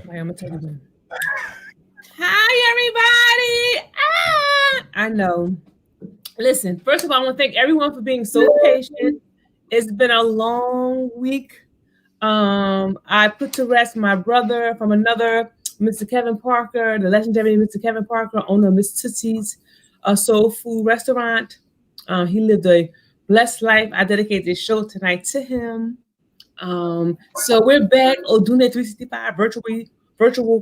Wait, I'm gonna tell you when. Hi, everybody. I know. Listen, first of all, I want to thank everyone for being so patient. It's been a long week. I put to rest my brother from another, Mr. Kevin Parker, the legendary Mr. Kevin Parker, owner of Miss Tootsie's soul food restaurant. He lived a blessed life. I dedicate this show tonight to him. So we're back. Odune 365 virtual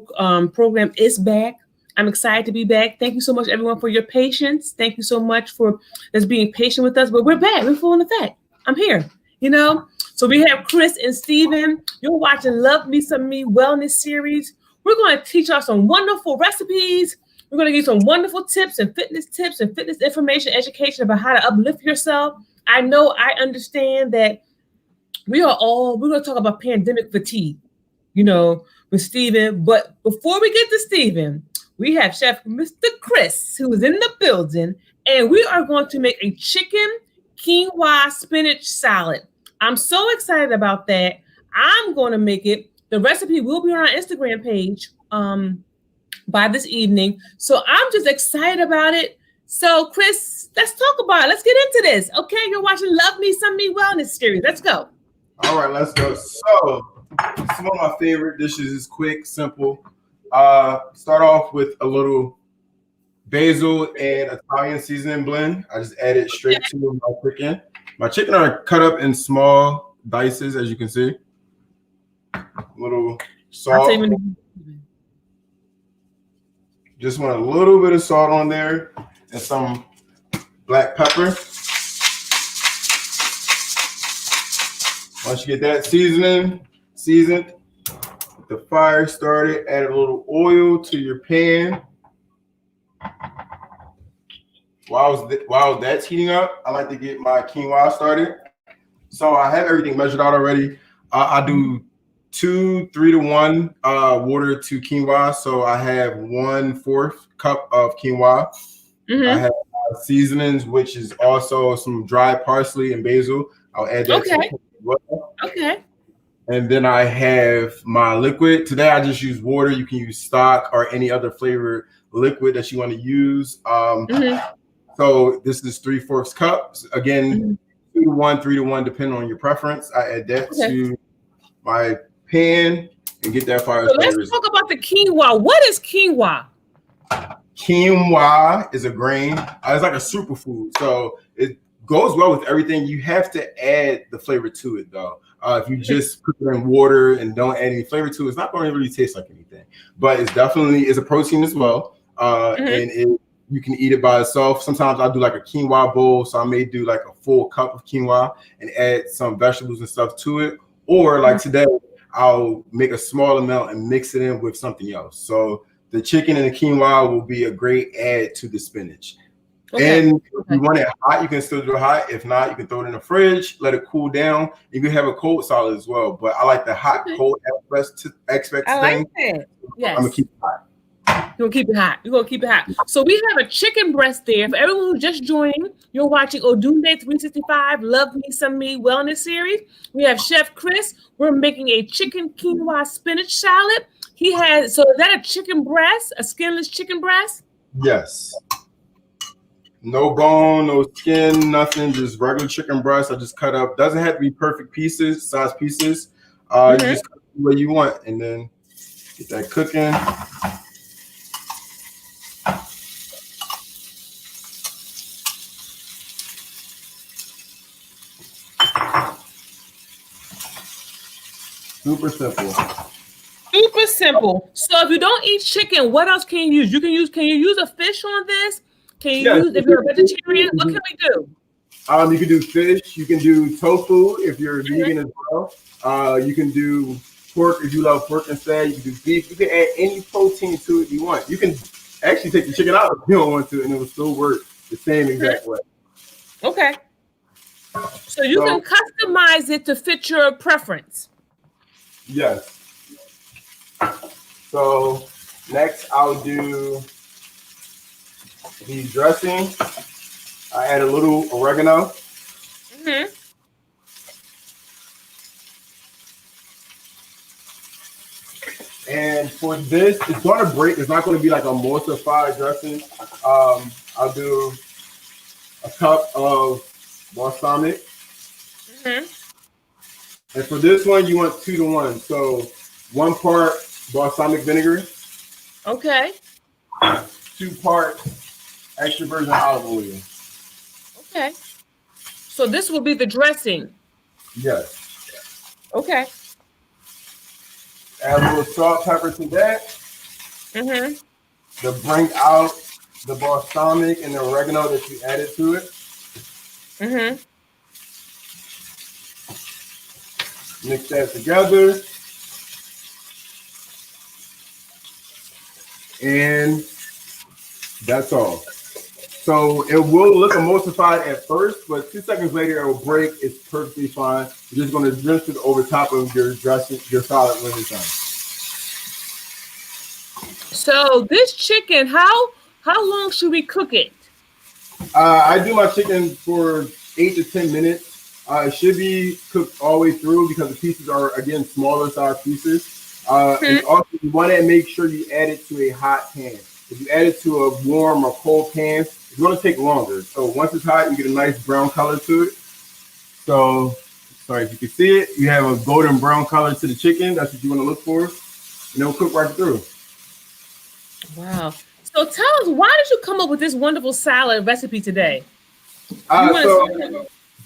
program is back. I'm excited to be back. Thank you so much, everyone, for your patience. Thank you so much for just being patient with us. But we're back. We're full in effect. I'm here. You know. So we have Chris and Steven. You're watching Love Me Some Me Wellness Series. We're going to teach y'all some wonderful recipes. We're going to give you some wonderful tips and fitness information, education about how to uplift yourself. I know I understand that we're going to talk about pandemic fatigue, with Steven. But before we get to Steven, we have Chef Mr. Chris, who is in the building, and we are going to make a chicken quinoa spinach salad. I'm so excited about that. I'm going to make it. The recipe will be on our Instagram page by this evening. So I'm just excited about it. So, Chris, let's talk about it. Let's get into this. Okay, you're watching Love Me Some Me Wellness Series. Let's go. All right, let's go. So, some of my favorite dishes is quick, simple. Start off with a little basil and Italian seasoning blend. I just add it straight to my chicken. My chicken are cut up in small dices, as you can see. A little salt. Just want a little bit of salt on there and some black pepper. Once you get that seasoned, get the fire started, add a little oil to your pan. While that's heating up, I like to get my quinoa started. So I have everything measured out already. I do 3-to-1 water to quinoa. So I have 1/4 cup of quinoa. I have seasonings, which is also some dried parsley and basil. I'll add that to it. Okay. And then I have my liquid. Today I just use water. You can use stock or any other flavored liquid that you want to use. So this is 3/4 cups. Again, 2-to-1, 3-to-1, depending on your preference. I add that to my pan and get that fire. So let's talk about the quinoa. What is quinoa? Quinoa is a grain. It's like a superfood. So it goes well with everything. You have to add the flavor to it, though. If you just put it in water and don't add any flavor to it, it's not going to really taste like anything. But it's definitely a protein as well. And you can eat it by itself. Sometimes I do like a quinoa bowl. So I may do like a full cup of quinoa and add some vegetables and stuff to it. Or like today, I'll make a small amount and mix it in with something else. So the chicken and the quinoa will be a great add to the spinach. And if you want it hot, you can still do it hot. If not, you can throw it in the fridge, let it cool down. You can have a cold salad as well. But I like the hot, cold aspect I like that. Yes. I'm going to keep it hot. You're gonna keep it hot. So we have a chicken breast there. For everyone who just joined, you're watching Odune 365 Love Me Some Me Wellness Series. We have Chef Chris. We're making a chicken quinoa spinach salad. Is that a chicken breast, a skinless chicken breast? Yes. No bone, no skin, nothing, just regular chicken breast. I just cut up. Doesn't have to be perfect size pieces. You just cut the way you want and then get that cooking. Super simple. So if you don't eat chicken, what else can you use? Can you use a fish on this? Can you use, if you're a vegetarian, what can we do? You can do fish. You can do tofu if you're vegan as well. You can do pork if you love pork instead. You can do beef. You can add any protein to it you want. You can actually take the chicken out if you don't want to, and it will still work the same exact way. Okay. So you can customize it to fit your preference. Yes. So next I'll do the dressing. I add a little oregano. And for this, it's going to break. It's not going to be like a emulsified dressing. I'll do a cup of balsamic. Mm-hmm. And for this one, you want 2 to 1. So 1 part balsamic vinegar. Okay. 2 parts extra virgin olive oil. Okay. So this will be the dressing. Yes. Okay. Add a little salt, pepper to that. Mm-hmm. To bring out the balsamic and the oregano that you added to it. Mm-hmm. Mix that together. And that's all. So it will look emulsified at first, but 2 seconds later it will break. It's perfectly fine. You're just going to drench it over top of your dressing, your salad when it's done. So this chicken, how long should we cook it? I do my chicken for 8 to 10 minutes. It should be cooked all the way through because the pieces are, again, smaller size pieces. And also, you want to make sure you add it to a hot pan. If you add it to a warm or cold pan, it's going to take longer. So once it's hot, you get a nice brown color to it. So, sorry if you can see it, you have a golden brown color to the chicken. That's what you want to look for. And it'll cook right through. Wow. So tell us, why did you come up with this wonderful salad recipe today? So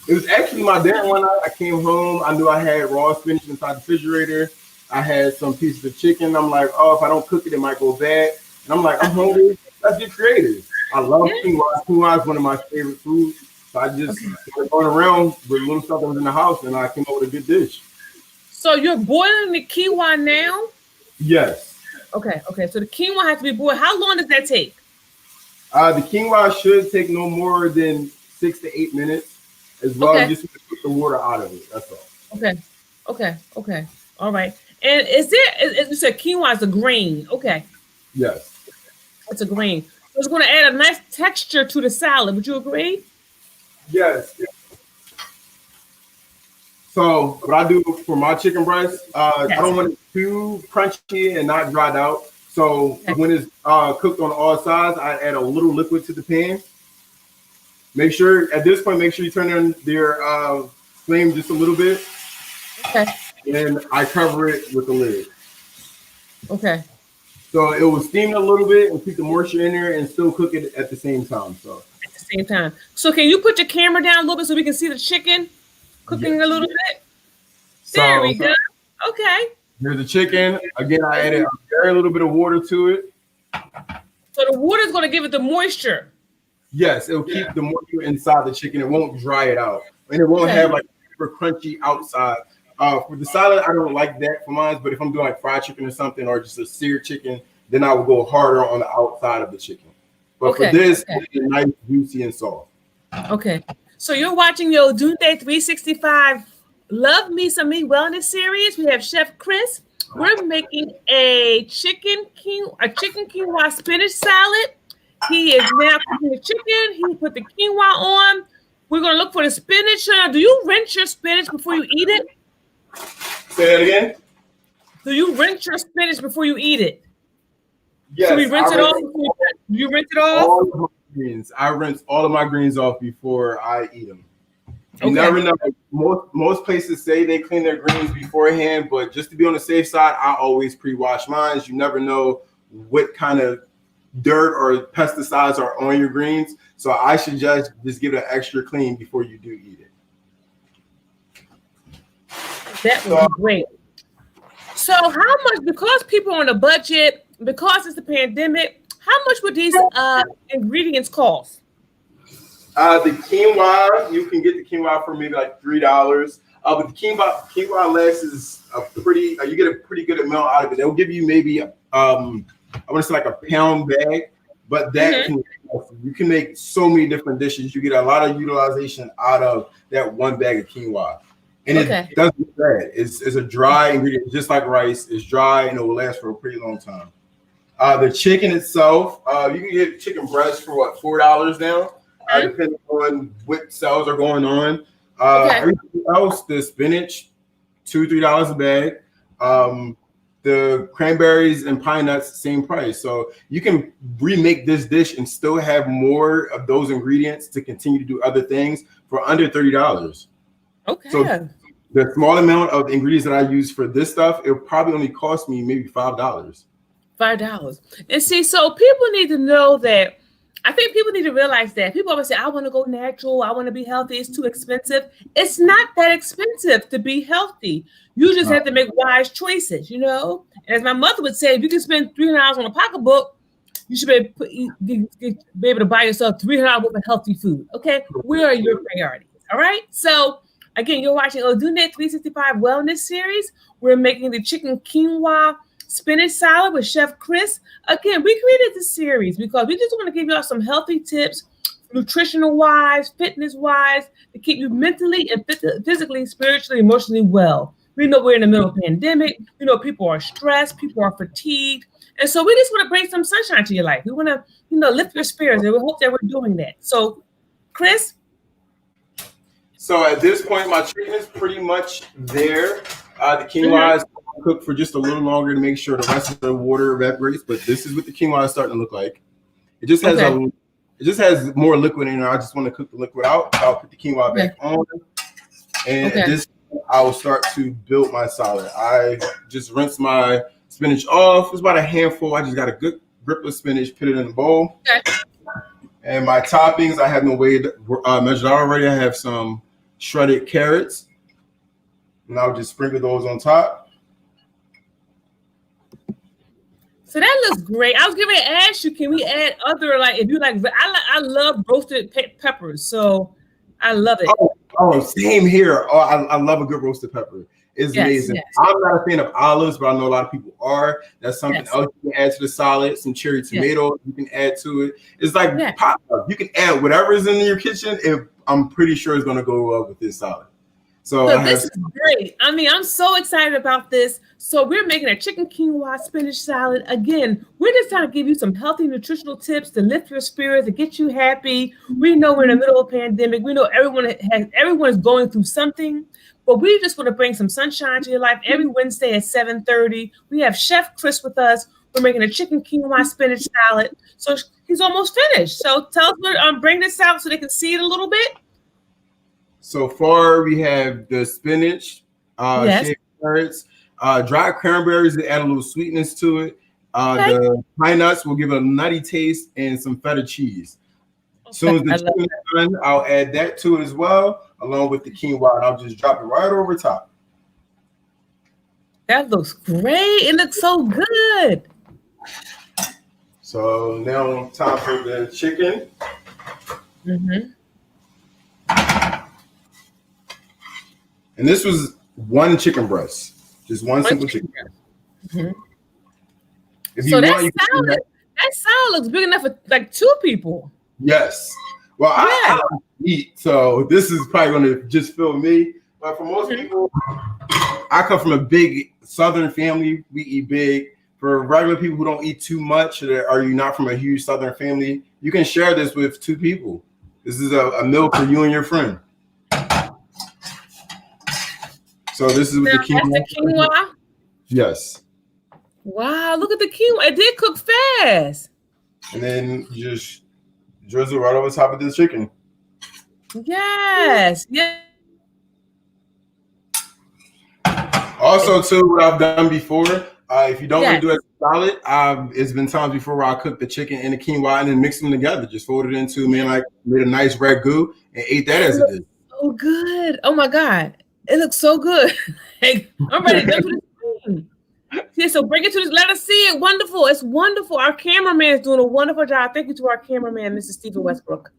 it was actually my dad one night. I came home. I knew I had raw spinach inside the refrigerator. I had some pieces of chicken. I'm like, oh, if I don't cook it, it might go bad. And I'm like, I'm hungry. Let's get creative. I love quinoa. Quinoa is one of my favorite foods. So I just started going around with little stuff that was in the house, and I came up with a good dish. So you're boiling the quinoa now? Yes. Okay. So the quinoa has to be boiled. How long does that take? The quinoa should take no more than 6 to 8 minutes as well. Okay. Just to put the water out of it. That's all. Okay. All right. And you said quinoa is a grain. Okay. Yes. It's a grain. So it's going to add a nice texture to the salad. Would you agree? Yes. So what I do for my chicken breast, I don't want it too crunchy and not dried out. So when it's cooked on all sides, I add a little liquid to the pan. Make sure you turn on your flame just a little bit. Okay. And I cover it with the lid. Okay. So it will steam a little bit and keep the moisture in there and still cook it at the same time. So can you put your camera down a little bit so we can see the chicken cooking a little bit? There we go. Okay. Here's the chicken. Again, I added a very little bit of water to it. So the water is going to give it the moisture. Yes, it'll keep the moisture inside the chicken. It won't dry it out. And it won't have like super crunchy outside. For the salad, I don't like that for mine, but if I'm doing like fried chicken or something or just a seared chicken, then I will go harder on the outside of the chicken. But for this, it's nice, juicy, and soft. Okay. So you're watching your Dunde 365 Love Me Some Me Wellness series. We have Chef Chris. We're making a chicken quinoa spinach salad. He is now cooking the chicken. He put the quinoa on. We're going to look for the spinach. Do you rinse your spinach before you eat it? Say that again? Do you rinse your spinach before you eat it? Yes. So we rinse it off? You rinse it off? All of my greens. I rinse all of my greens off before I eat them. You never know. Most places say they clean their greens beforehand, but just to be on the safe side, I always pre-wash mine. You never know what kind of dirt or pesticides are on your greens. So I suggest just give it an extra clean before you do eat it. That would be great. So how much, because people are on a budget, because it's a pandemic, how much would these ingredients cost? The quinoa, you can get the quinoa for maybe like $3. But the quinoa less is you get a pretty good amount out of it. They'll give you maybe, I want to say like a pound bag, but that you can make so many different dishes. You get a lot of utilization out of that one bag of quinoa. And it doesn't look bad. It's a dry ingredient, just like rice. It's dry and it will last for a pretty long time. The chicken itself, you can get chicken breast for what, $4 now, depending on what sales are going on. Everything else, the spinach, $2-3 a bag. the cranberries and pine nuts, same price. So you can remake this dish and still have more of those ingredients to continue to do other things for under $30. Okay. So the small amount of ingredients that I use for this stuff, it probably only cost me maybe $5. $5. And see, so people need to know that. I think people need to realize that. People always say, I want to go natural. I want to be healthy. It's too expensive. It's not that expensive to be healthy. You just have to make wise choices, you know? And as my mother would say, if you can spend $300 on a pocketbook, you should be able to buy yourself $300 worth of healthy food. Okay? Where are your priorities? All right? So, again, you're watching Odunde 365 Wellness Series. We're making the chicken quinoa spinach salad with Chef Chris. Again, we created this series because we just want to give y'all some healthy tips, nutritional wise, fitness wise, to keep you mentally and physically, spiritually, emotionally well. We know we're in the middle of a pandemic. We know people are stressed, people are fatigued. And so we just want to bring some sunshine to your life. We want to, lift your spirits, and we hope that we're doing that. So, Chris? So at this point, my chicken is pretty much there. The quinoa is cooked for just a little longer to make sure the rest of the water evaporates. But this is what the quinoa is starting to look like. It just has it just has more liquid in it. I just want to cook the liquid out. I'll put the quinoa back on, and at this point, I will start to build my salad. I just rinse my spinach off. It's about a handful. I just got a good grip of spinach. Put it in the bowl. And my toppings, I have no way measured out already. I have some shredded carrots, and I'll just sprinkle those on top. So that looks great. I was going to ask you, can we add other, if you like, I love roasted peppers, so I love it. Oh, same here. Oh, I love a good roasted pepper. It's amazing. Yes. I'm not a fan of olives, but I know a lot of people are. That's something else you can add to the salad. Some cherry tomatoes you can add to it. It's like pop up. You can add whatever is in your kitchen, and I'm pretty sure it's going to go well with this salad. So this is great. I mean, I'm so excited about this. So we're making a chicken quinoa spinach salad. Again, we're just trying to give you some healthy nutritional tips to lift your spirits, to get you happy. We know we're in the middle of a pandemic. We know everyone is going through something, but we just want to bring some sunshine to your life. Every Wednesday at 7:30, we have Chef Chris with us. We're making a chicken quinoa spinach salad. So he's almost finished. So tell us, bring this out so they can see it a little bit. So far, we have the spinach, shaved carrots, dried cranberries to add a little sweetness to it. The pine nuts will give it a nutty taste, and some feta cheese. As soon as the chicken is done, I'll add that to it as well, along with the quinoa, and I'll just drop it right over top. That looks great. It looks so good. So now time for the chicken. And this was one chicken breast, just one simple chicken breast. If you want, that salad looks big enough for like 2 people. Yes. Well, I eat, so this is probably going to just fill me. But for most people, I come from a big Southern family. We eat big. For regular people who don't eat too much, or you're not from a huge Southern family, you can share this with 2 people. This is a meal for you and your friend. So this is with the quinoa. That's the quinoa? Yes. Wow, look at the quinoa. It did cook fast. And then you just drizzle right over top of the chicken. Yes. Also, too, what I've done before, if you don't want to do it as a salad, it's been times before where I cooked the chicken and the quinoa and then mix them together. Just fold it into, made a nice ragu and ate that as a dish. So good. Oh, my God. It looks so good. I'm ready to go to the screen. Yeah, so bring it to this. Let us see it. Wonderful. It's wonderful. Our cameraman is doing a wonderful job. Thank you to our cameraman, Mr. Stephen Westbrook.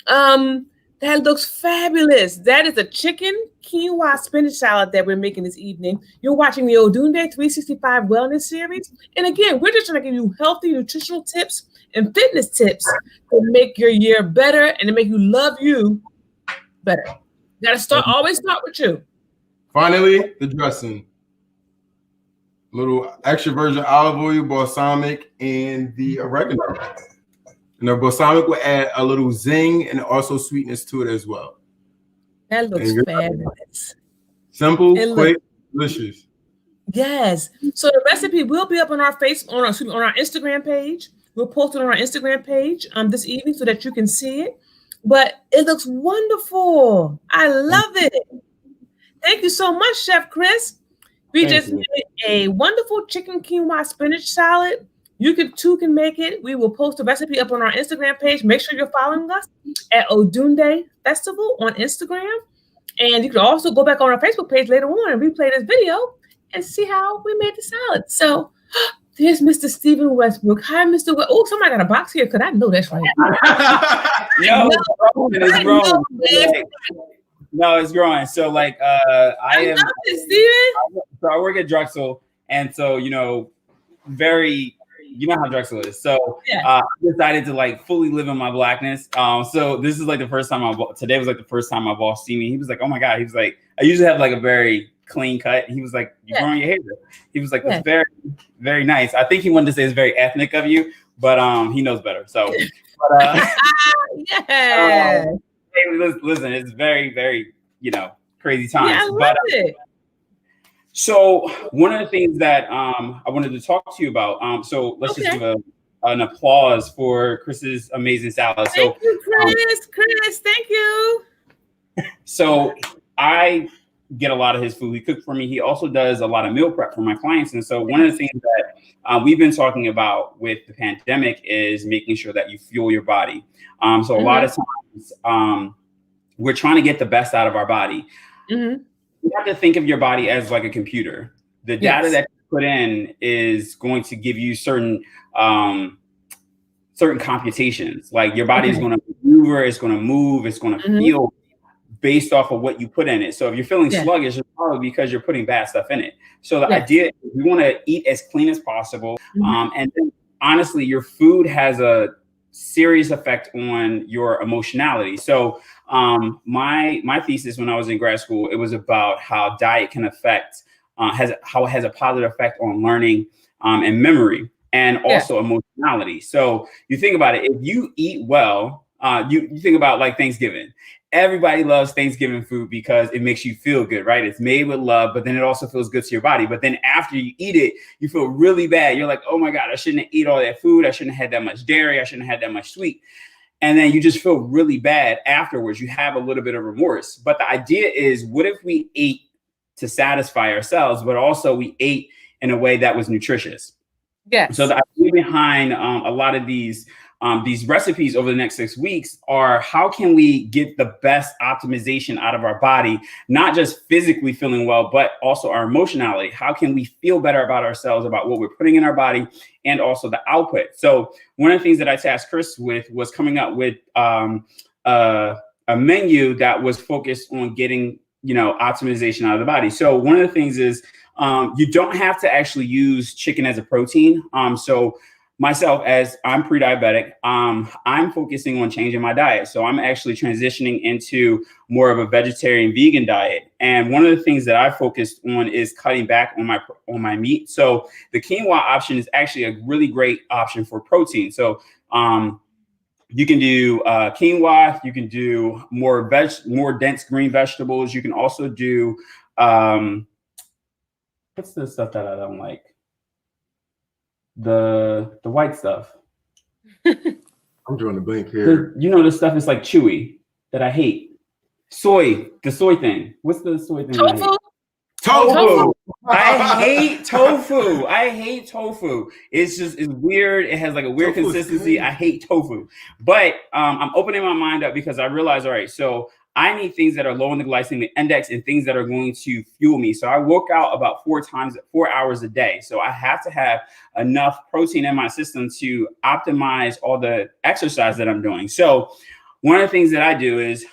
That looks fabulous. That is a chicken quinoa spinach salad that we're making this evening. You're watching the Odunde 365 Wellness Series. And again, we're just trying to give you healthy nutritional tips and fitness tips to make your year better and to make you love you better. You got to always start with you. Finally, the dressing. A little extra virgin olive oil, balsamic, and the oregano. And the balsamic will add a little zing and also sweetness to it as well. That looks fabulous. Simple, quick, delicious. Yes. So the recipe will be up on our on our Instagram page. We'll post it on our Instagram page this evening so that you can see it. But it looks wonderful. I love it. Thank you so much, Chef Chris. We Thank just you. made a wonderful chicken quinoa spinach salad. You can make it. We will post the recipe up on our Instagram page. Make sure you're following us at Odunde Festival on Instagram. And you can also go back on our Facebook page later on and replay this video and see how we made the salad. So there's Mr. Stephen Westbrook. Hi, Mr. Oh, somebody got a box here because I know that's right. It's growing. No, it's growing. So like I love it, Steven. So I work at Drexel, and so you know how Drexel is. So I decided to like fully live in my blackness. So this is like the first time today was like the first time my boss see me. He was like, oh my God. He was like, I usually have like a very clean cut. He was like, you're growing your hair. He was like, it's very, very nice. I think he wanted to say it's very ethnic of you, but he knows better. So listen, it's very, very, crazy times. Yeah, I love it. So one of the things that I wanted to talk to you about, so let's just give an applause for Chris's amazing salad. Thank you, Chris. Chris, thank you. So I get a lot of his food. He cooks for me. He also does a lot of meal prep for my clients. And so one of the things that we've been talking about with the pandemic is making sure that you fuel your body. So a lot of times we're trying to get the best out of our body. Mm-hmm. You have to think of your body as like a computer. The data that you put in is going to give you certain computations. Like your body is going to maneuver, it's going to move, it's going to feel based off of what you put in it. So if you're feeling sluggish, it's probably because you're putting bad stuff in it. So the idea is we want to eat as clean as possible. And then honestly, your food has a serious effect on your emotionality. So my thesis when I was in grad school, it was about how diet can affect, how it has a positive effect on learning and memory and also emotionality. So you think about it, if you eat well, you think about like Thanksgiving. Everybody loves Thanksgiving food because it makes you feel good, right? It's made with love, but then it also feels good to your body. But then after you eat it, you feel really bad. You're like, oh my God, I shouldn't have eaten all that food. I shouldn't have had that much dairy. I shouldn't have had that much sweet. And then you just feel really bad afterwards. You have a little bit of remorse. But the idea is, what if we ate to satisfy ourselves, but also we ate in a way that was nutritious? Yes. So the idea behind a lot of these recipes over the next 6 weeks are how can we get the best optimization out of our body, not just physically feeling well, but also our emotionality. How can we feel better about ourselves, about what we're putting in our body, and also the output? So one of the things that I tasked Chris with was coming up with a menu that was focused on getting, optimization out of the body. So one of the things is you don't have to actually use chicken as a protein. So myself, as I'm pre-diabetic, I'm focusing on changing my diet. So I'm actually transitioning into more of a vegetarian vegan diet. And one of the things that I focused on is cutting back on my meat. So the quinoa option is actually a really great option for protein. So you can do quinoa, you can do more dense green vegetables. You can also do, what's the stuff that I don't like? The white stuff. I'm drawing the blank here. The stuff is like chewy that I hate. The soy thing. What's the soy thing? Tofu. I hate tofu. It's weird. It has like a weird consistency. I hate tofu. But I'm opening my mind up because I realize, all right, so I need things that are low in the glycemic index and things that are going to fuel me. So I work out about 4 hours a day. So I have to have enough protein in my system to optimize all the exercise that I'm doing. So one of the things that I do is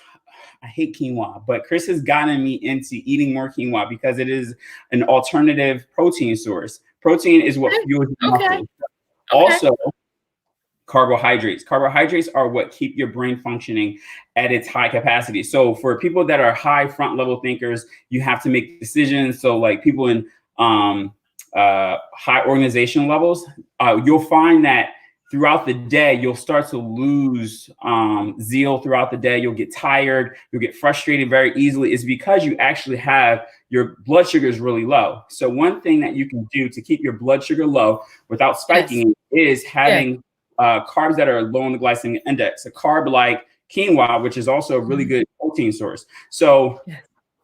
I hate quinoa, but Chris has gotten me into eating more quinoa because it is an alternative protein source. Protein is what fuels your muscles. Also, carbohydrates. Carbohydrates are what keep your brain functioning at its high capacity. So for people that are high front level thinkers, you have to make decisions. So like people in high organization levels, you'll find that throughout the day, you'll start to lose zeal throughout the day. You'll get tired. You'll get frustrated very easily. It's because you actually have your blood sugar is really low. So one thing that you can do to keep your blood sugar low without spiking is having carbs that are low on the glycemic index. A carb like quinoa, which is also a really good protein source. So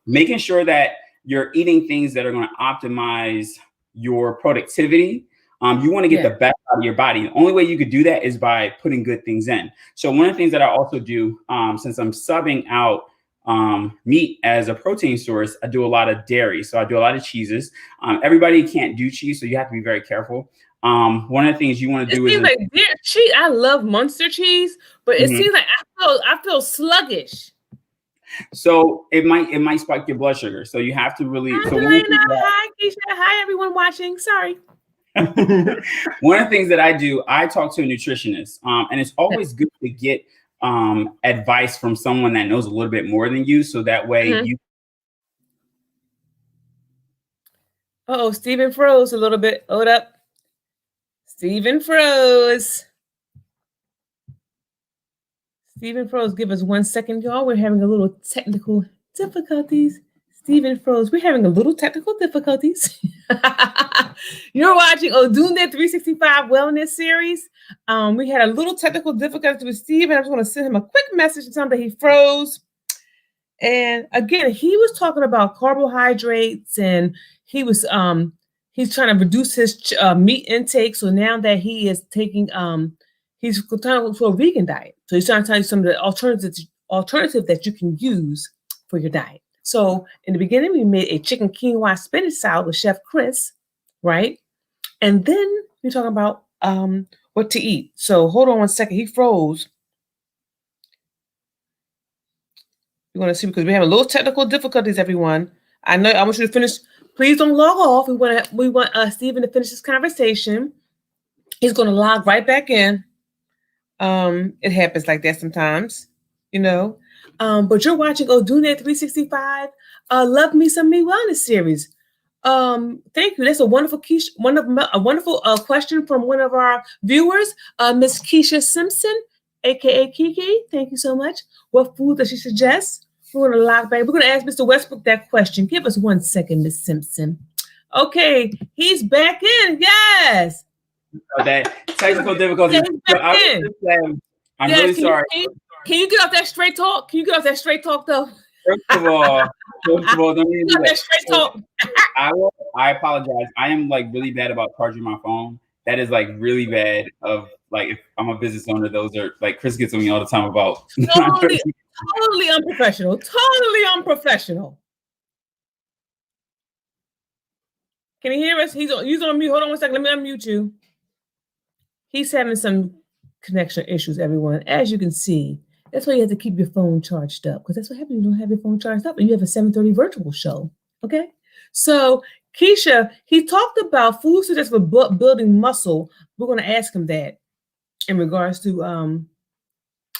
making sure that you're eating things that are going to optimize your productivity. You want to get the best out of your body. The only way you could do that is by putting good things in. So one of the things that I also do, since I'm subbing out meat as a protein source, I do a lot of dairy. So I do a lot of cheeses. Everybody can't do cheese, so you have to be very careful. One of the things you want to do is like cheese. I love Munster cheese, but it seems like I feel sluggish. So it might spike your blood sugar. So you have to really. Hi, Keisha. Hi, everyone watching. Sorry. One of the things that I do, I talk to a nutritionist, and it's always good to get advice from someone that knows a little bit more than you, so that way you. Stephen froze a little bit. Hold up. Stephen froze. Stephen froze. Give us 1 second, y'all. We're having a little technical difficulties. Stephen froze. We're having a little technical difficulties. You're watching Odunde 365 Wellness Series. We had a little technical difficulty with Stephen. I just want to send him a quick message to tell him that he froze. And again, he was talking about carbohydrates, and he was he's trying to reduce his meat intake. So now that he is taking he's trying to a vegan diet. So he's trying to tell you some of the alternative that you can use for your diet. So in the beginning, we made a chicken quinoa spinach salad with Chef Chris, right? And then we're talking about what to eat. So hold on 1 second. He froze. You want to see, because we have a little technical difficulties, everyone. I know I want you to finish. Please don't log off. We want Stephen to finish this conversation. He's going to log right back in. It happens like that sometimes, you know. But you're watching Odunde 365 Love Me Some Me Wellness Series. Thank you. That's a wonderful question from one of our viewers, Miss Keisha Simpson, aka Kiki. Thank you so much. What food does she suggest? We're going to log back. We're going to ask Mr. Westbrook that question. Give us 1 second, Miss Simpson. Okay, he's back in. Yes. That technical difficulty. I'm really sorry. Can you get off that straight talk? Can you get off that straight talk, though? First of all, don't even do that. Straight talk. I apologize. I am like really bad about charging my phone. That is like really bad. Of like, if I'm a business owner, those are like Chris gets on me all the time about. Totally unprofessional. Totally unprofessional. Can you hear us? He's on mute. Hold on 1 second. Let me unmute you. He's having some connection issues, everyone. As you can see, that's why you have to keep your phone charged up, because that's what happens when you don't have your phone charged up and you have a 7:30 virtual show. Okay? So, Keisha, he talked about food suggestions for building muscle. We're going to ask him that in regards to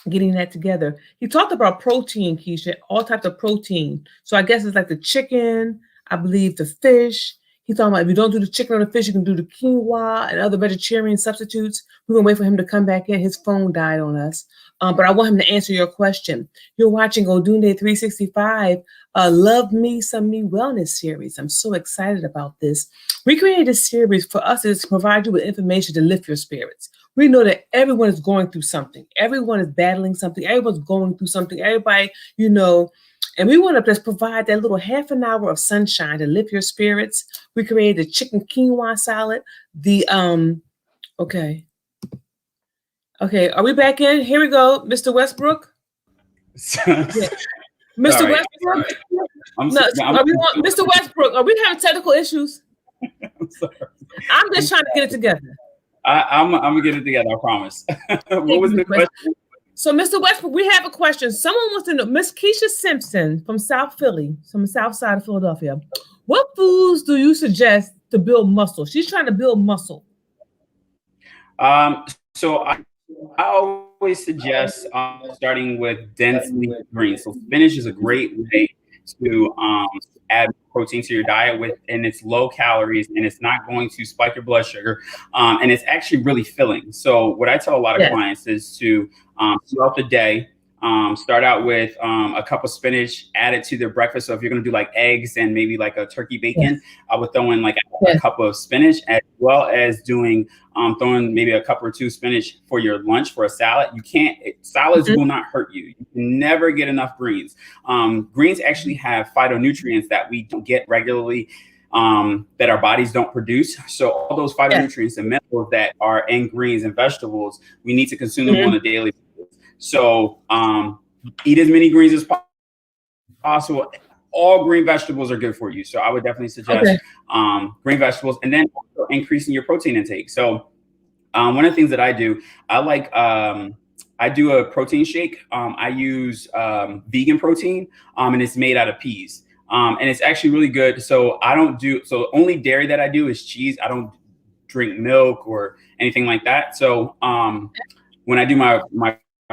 getting that together. He talked about protein, Keisha, all types of protein. So I guess it's like the chicken, I believe the fish. He's talking about if you don't do the chicken or the fish, you can do the quinoa and other vegetarian substitutes. We're going to wait for him to come back in. His phone died on us. But I want him to answer your question. You're watching Odunde 365 Love Me Some Me Wellness Series. I'm so excited about this. We created this series for us to provide you with information to lift your spirits. We know that everyone is going through something. Everyone is battling something. Everyone's going through something. Everybody, you know, and we want to just provide that little half an hour of sunshine to lift your spirits. We created the chicken quinoa salad. Okay, are we back in? Here we go, Mr. Westbrook. Yeah. Mr. Sorry. Westbrook. Mr. Westbrook, are we having technical issues? I'm sorry. I'm just trying to get it together. I'm gonna get it together, I promise. What was the question? So, Mr. Westbrook, we have a question. Someone wants to know, Miss Keisha Simpson from South Philly, from the south side of Philadelphia. What foods do you suggest to build muscle? She's trying to build muscle. So I always suggest starting with dense leafy greens. So spinach is a great way to add protein to your diet and it's low calories and it's not going to spike your blood sugar. And it's actually really filling. So what I tell a lot of clients is to throughout the day, start out with a cup of spinach, add it to their breakfast. So if you're going to do like eggs and maybe like a turkey bacon, I would throw in like a cup of spinach, as well as doing throwing maybe a cup or two spinach for your lunch for a salad. Salads will not hurt you. You can never get enough greens. Greens actually have phytonutrients that we don't get regularly, that our bodies don't produce. So all those phytonutrients and minerals that are in greens and vegetables, we need to consume them on a daily basis. So eat as many greens as possible. All green vegetables are good for you. So I would definitely suggest green vegetables, and then also increasing your protein intake. So one of the things that I do, I do a protein shake. I use vegan protein, and it's made out of peas. And it's actually really good. So only dairy that I do is cheese. I don't drink milk or anything like that. So when I do my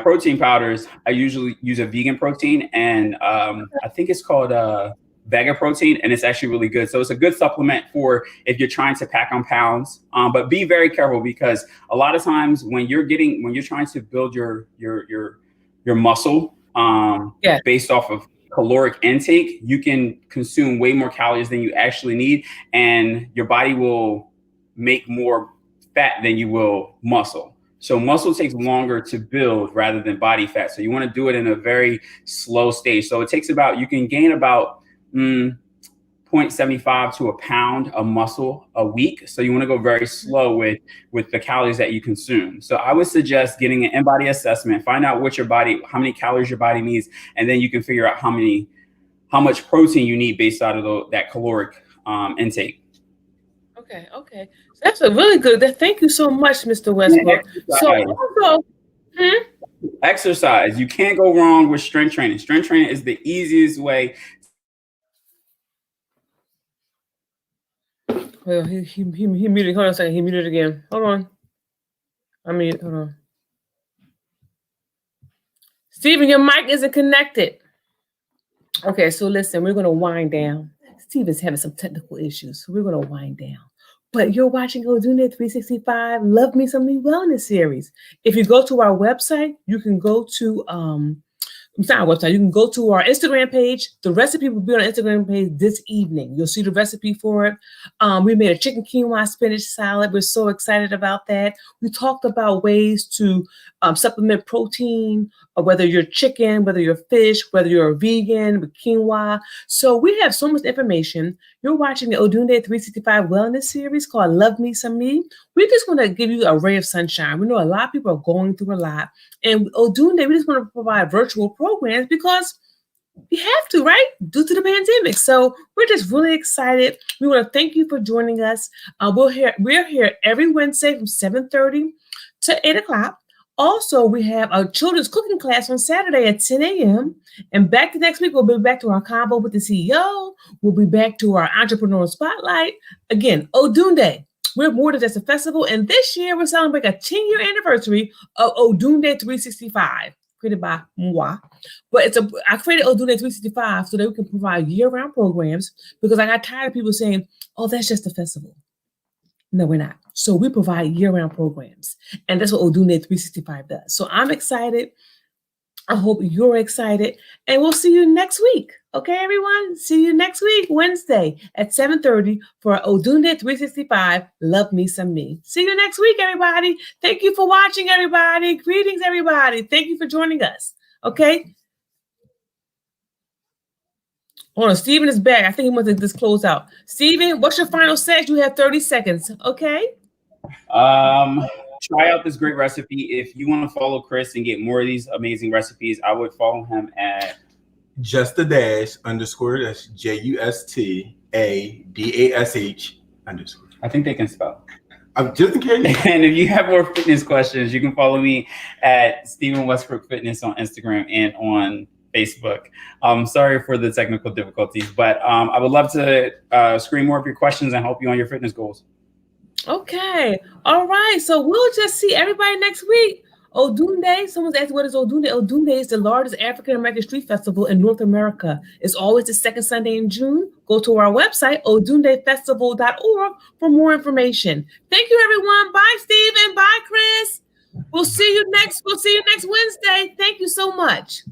protein powders, I usually use a vegan protein, and I think it's called Vega protein, and it's actually really good. So it's a good supplement for if you're trying to pack on pounds. But be very careful, because a lot of times when you're trying to build your muscle based off of caloric intake, you can consume way more calories than you actually need, and your body will make more fat than you will muscle. So muscle takes longer to build rather than body fat. So you want to do it in a very slow stage. So it takes you can gain about 0.75 to a pound of muscle a week. So you want to go very slow with the calories that you consume. So I would suggest getting an in-body assessment, find out how many calories your body needs, and then you can figure out how much protein you need based out of that caloric intake. Okay. So that's a really good. Thank you so much, Mr. Westbrook. So exercise. You can't go wrong with strength training. Strength training is the easiest way. Well, he muted. Hold on a second. He muted again. Hold on. Hold on. Steven, your mic isn't connected. Okay, so listen, we're going to wind down. Steven's having some technical issues, so we're going to wind down. But you're watching Odunde 365 Love Me Some Me Wellness series. If you go to our website, you can go to it's not our website. You can go to our Instagram page. The recipe will be on our Instagram page this evening. You'll see the recipe for it. We made a chicken quinoa spinach salad. We're so excited about that. We talked about ways to supplement protein, or whether you're chicken, whether you're fish, whether you're a vegan with quinoa. So we have so much information. You're watching the Odunde 365 Wellness series called Love Me Some Me. We just want to give you a ray of sunshine. We know a lot of people are going through a lot. And Odunde, we just want to provide virtual programs because we have to, right? Due to the pandemic. So we're just really excited. We want to thank you for joining us. We're here every Wednesday from 7:30 to 8 o'clock. Also, we have a children's cooking class on Saturday at 10 a.m. And back to next week, we'll be back to our combo with the CEO. We'll be back to our entrepreneur spotlight. Again, Odunde, we're more than just a festival. And this year, we're celebrating a 10-year anniversary of Odunde 365, created by moi. But I created Odunde 365 so that we can provide year-round programs, because I got tired of people saying, oh, that's just a festival. No, we're not. So we provide year-round programs, and that's what Odunde 365 does. So I'm excited. I hope you're excited, and we'll see you next week. Okay, everyone? See you next week, Wednesday at 7:30 for Odunde 365, Love Me Some Me. See you next week, everybody. Thank you for watching, everybody. Greetings, everybody. Thank you for joining us. Okay? Hold on, Steven is back. I think he wants to just close out. Steven, what's your final set? You have 30 seconds. Okay? Try out this great recipe. If you want to follow Chris and get more of these amazing recipes, I would follow him at JustADash_. That's JustADash_. I think they can spell. Just in case. And if you have more fitness questions, you can follow me at Steven Westbrook Fitness on Instagram and on Facebook. Sorry for the technical difficulties, but I would love to screen more of your questions and help you on your fitness goals. Okay. All right. So we'll just see everybody next week Odunde, someone's asking what is Odunde? Odunde is the largest African American street festival in North America. It's always the second Sunday in June. Go to our website, odundefestival.org, for more information. Thank you, everyone. Bye, Steve, and bye, Chris. We'll see you next Wednesday. Thank you so much.